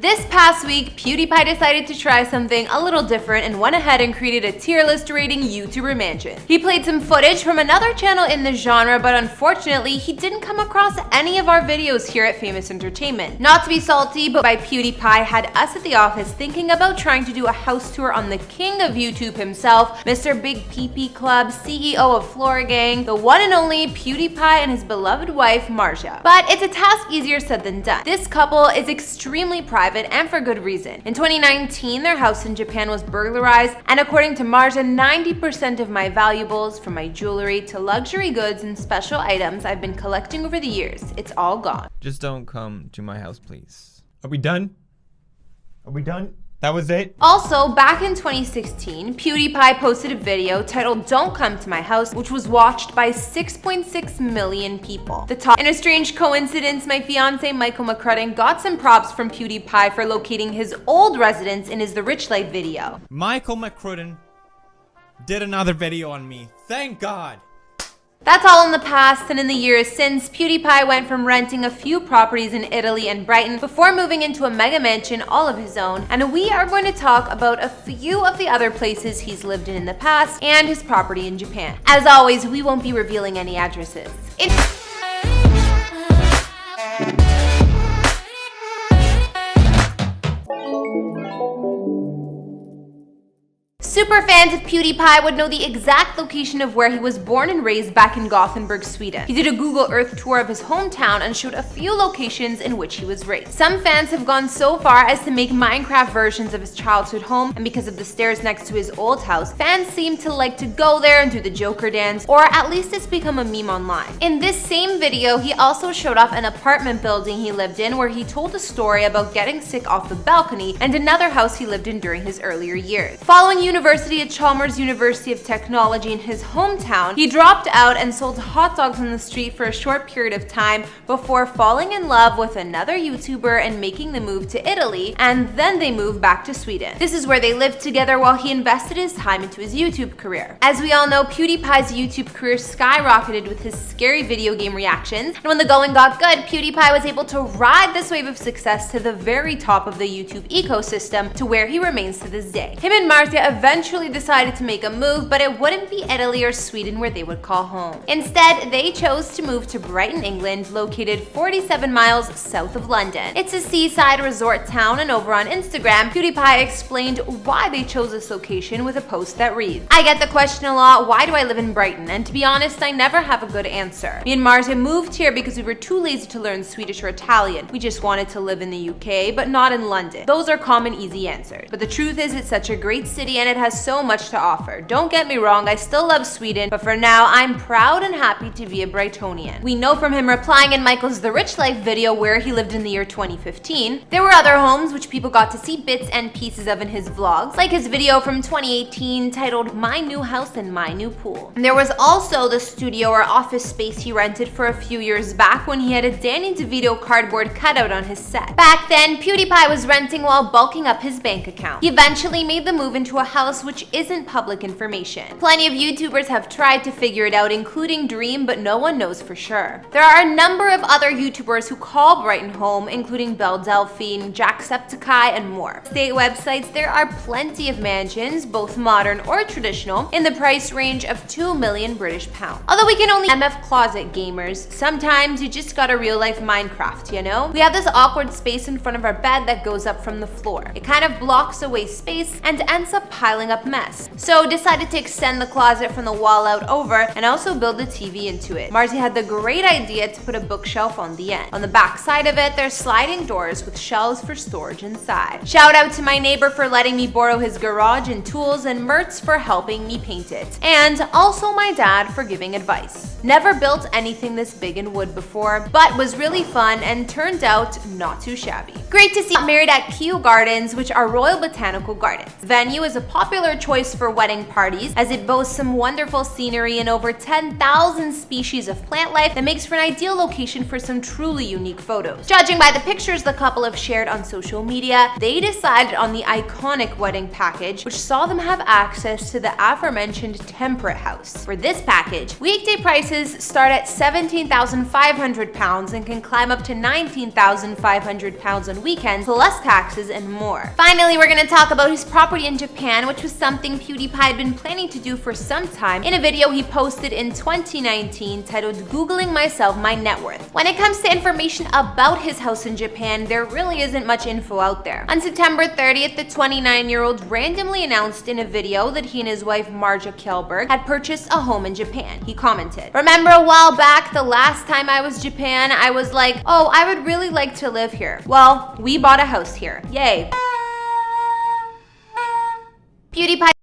This past week, PewDiePie decided to try something a little different and went ahead and created a tier list rating YouTuber mansion. He played some footage from another channel in the genre, but unfortunately, he didn't come across any of our videos here at Famous Entertainment. Not to be salty, but PewDiePie had us at the office thinking about trying to do a house tour on the king of YouTube himself, Mr. Big Pee Club, CEO of Flora Gang, the one and only PewDiePie and his beloved wife, Marja. But it's a task easier said than done. This couple is extremely private and for good reason. In 2019, their house in Japan was burglarized, and according to Marja, 90% of my valuables, from my jewelry to luxury goods and special items I've been collecting over the years, it's all gone. Just don't come to my house, please. Are we done? Are we done? That was it? Also, back in 2016, PewDiePie posted a video titled "Don't Come to My House," which was watched by 6.6 million people. In a strange coincidence, my fiance Michael McCrudden got some props from PewDiePie for locating his old residence in his The Rich Life video. Michael McCrudden did another video on me. Thank God! That's all in the past, and in the years since, PewDiePie went from renting a few properties in Italy and Brighton before moving into a mega mansion all of his own, and we are going to talk about a few of the other places he's lived in the past and his property in Japan. As always, we won't be revealing any addresses. Super fans of PewDiePie would know the exact location of where he was born and raised back in Gothenburg, Sweden. He did a Google Earth tour of his hometown and showed a few locations in which he was raised. Some fans have gone so far as to make Minecraft versions of his childhood home, and because of the stairs next to his old house, fans seem to like to go there and do the Joker dance, or at least it's become a meme online. In this same video, he also showed off an apartment building he lived in where he told a story about getting sick off the balcony and another house he lived in during his earlier years. Following university at Chalmers University of Technology in his hometown, he dropped out and sold hot dogs on the street for a short period of time before falling in love with another YouTuber and making the move to Italy, and then they moved back to Sweden. This is where they lived together while he invested his time into his YouTube career. As we all know, PewDiePie's YouTube career skyrocketed with his scary video game reactions, and when the going got good, PewDiePie was able to ride this wave of success to the very top of the YouTube ecosystem, to where he remains to this day. Him and Marja eventually decided to make a move, but it wouldn't be Italy or Sweden where they would call home. Instead, they chose to move to Brighton, England, located 47 miles south of London. It's a seaside resort town, and over on Instagram, PewDiePie explained why they chose this location with a post that reads, "I get the question a lot, why do I live in Brighton? And to be honest, I never have a good answer. Me and Marta moved here because we were too lazy to learn Swedish or Italian. We just wanted to live in the UK, but not in London. Those are common, easy answers. But the truth is, it's such a great city and it has so much to offer. Don't get me wrong, I still love Sweden, but for now, I'm proud and happy to be a Brightonian." We know from him replying in Michael's The Rich Life video where he lived in the year 2015. There were other homes which people got to see bits and pieces of in his vlogs, like his video from 2018 titled "My New House and My New Pool." And there was also the studio or office space he rented for a few years back when he had a Danny DeVito cardboard cutout on his set. Back then, PewDiePie was renting while bulking up his bank account. He eventually made the move into a house which isn't public information. Plenty of YouTubers have tried to figure it out, including Dream, but no one knows for sure. There are a number of other YouTubers who call Brighton home, including Belle Delphine, Jacksepticeye, and more. State websites, there are plenty of mansions, both modern or traditional, in the price range of 2 million British pounds. Although we can only MF closet gamers, sometimes you just got a real life Minecraft, you know? We have this awkward space in front of our bed that goes up from the floor. It kind of blocks away space and ends up piling up mess. So decided to extend the closet from the wall out over and also build a TV into it. Marty had the great idea to put a bookshelf on the end. On the back side of it, there's sliding doors with shelves for storage inside. Shout out to my neighbor for letting me borrow his garage and tools, and Mertz for helping me paint it. And also my dad for giving advice. Never built anything this big in wood before, but was really fun and turned out not too shabby. Great to see married at Kew Gardens, which are Royal Botanical Gardens. The venue is a popular popular choice for wedding parties as it boasts some wonderful scenery and over 10,000 species of plant life that makes for an ideal location for some truly unique photos. Judging by the pictures the couple have shared on social media, they decided on the iconic wedding package, which saw them have access to the aforementioned temperate house. For this package, weekday prices start at £17,500 and can climb up to £19,500 on weekends, plus taxes and more. Finally, we're going to talk about his property in Japan, which was something PewDiePie had been planning to do for some time in a video he posted in 2019 titled "Googling Myself My Net Worth." When it comes to information about his house in Japan, there really isn't much info out there. On September 30th, the 29-year-old randomly announced in a video that he and his wife Marja Kjellberg had purchased a home in Japan. He commented, "Remember a while back, the last time I was Japan, I was like, oh, I would really like to live here. Well, we bought a house here. Yay." PewDiePie